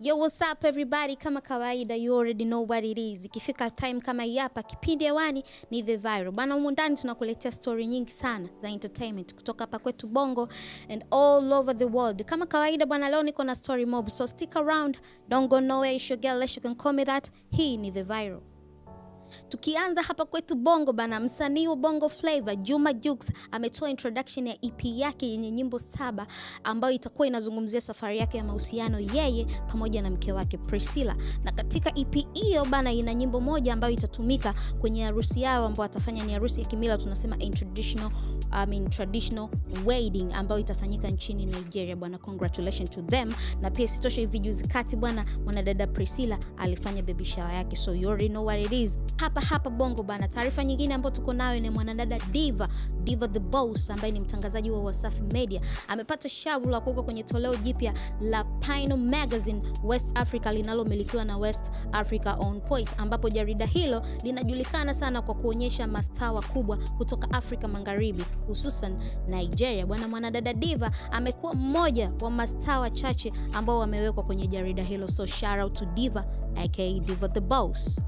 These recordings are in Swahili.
Yo, what's up everybody? Kama kawaida, you already know what it is. Ikifika time kama hapa, kipindi hewani ni The Viral. Bana, humu ndani tunakuletea story nyingi sana za entertainment kutoka hapa kwetu Bongo and all over the world. Kama kawaida bana, leo niko na story mob, so stick around. Don't go nowhere. It's your girl, you can call me that. Hii ni The Viral. Tukianza hapa kwetu Bongo bana, msanii wa Bongo Flavor Juma Jux ametoa introduction ya EP yake yenye nyimbo 7 ambayo itakuwa inazungumzia safari yake ya mahusiano yeye pamoja na mke wake Priscilla. Na katika EP hiyo bana, ina nyimbo moja ambayo itatumika kwenye harusi yao ambayo atafanya, ni harusi ya kimila, tunasema traditional wedding ambayo itafanyika nchini Nigeria bwana. Congratulations to them. Na pia sitosha, hivi juzi kati bwana, mwanadada Priscilla alifanya baby shower yake, so you already know what it is. Hapa Bongo bana, taarifa nyingine ambayo tuko nayo ni mwanadada Diva the Boss ambaye ni mtangazaji wa Wasafi Media. Amepata shavu la kuwekwa kwenye toleo jipya la Pino Magazine West Africa linalomilikiwa na West Africa On Point, ambapo jarida hilo linajulikana sana kwa kuonyesha mastaa wakubwa kutoka Afrika Magharibi, hususan Nigeria. Bwana, mwanadada Diva amekuwa mmoja wa mastaa wachache ambao wamewekwa kwenye jarida hilo, so shout out to Diva aka Diva the Boss.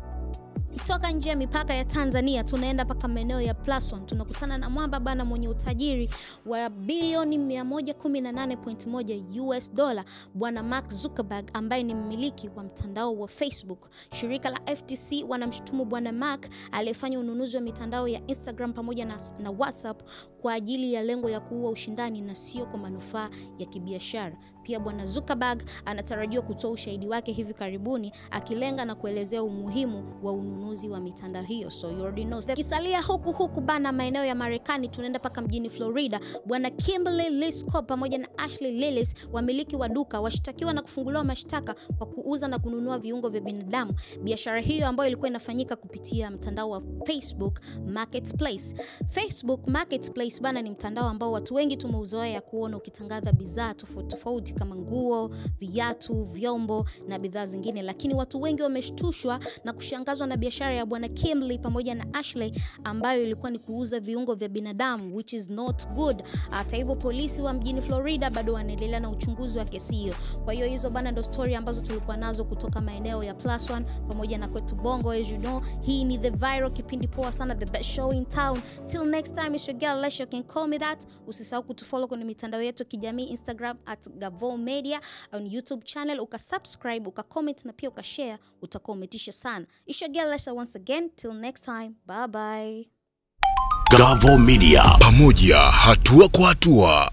Kutoka nje ya mipaka ya Tanzania tunaenda paka maeneo ya +1, tunakutana na mwamba bana mwenye utajiri wa bilioni 118.1 US dollar, bwana Mark Zuckerberg ambaye ni mmiliki wa mtandao wa Facebook. Shirika la FTC wanamshutumu bwana Mark aliyefanya ununuzi wa mitandao ya Instagram pamoja na WhatsApp kwa ajili ya lengo ya kuua ushindani na sio kwa manufaa ya kibiashara. Pia bwana Zuckerberg anatarajiwa kutoa ushahidi wake hivi karibuni, akilenga na kuelezea umuhimu wa ununuzi wa mitandao hiyo, so you already know. Kisalia huku bana maeneo ya Marekani, tunaenda paka mjini Florida. Bwana Kimberly Lisco pamoja na Ashley Lillis, wamiliki wa duka, washtakiwa na kufunguliwa mashtaka kwa kuuza na kununua viungo vya binadamu. Biashara hiyo ambayo ilikuwa inafanyika kupitia mtandao wa Facebook Marketplace. Facebook Marketplace bana ni mtandao ambao watu wengi tumeuzoea kuona ukitangaza bidhaa tofauti kama nguo, viatu, vyombo na bidhaa zingine, lakini watu wengi wameshtushwa na kushangazwa na biashara ya bwana Kimberly pamoja na Ashley ambayo ilikuwa ni kuuza viungo vya binadamu, which is not good. Hata hivyo polisi wa mjini Florida bado wanaendelea na uchunguzi wa kesi hiyo. Kwa hiyo hizo bana ndo story ambazo tulikuwa nazo kutoka maeneo ya +1 pamoja na kwetu Bongo. As you know, hii ni The Viral, kipindi poa sana, the best show in town. Till next time, it's your girl Lesha, can call me that. Usisahau kutufollow kwenye mitandao yetu kijamii, Instagram @GavoMedia, on YouTube channel, ukasubscribe, ukacomment na pia ukashare, utakuwa umetisha sana. It's your girl Lesha once again, till next time, bye bye. Gavo Media, pamoja hatua kwa hatua.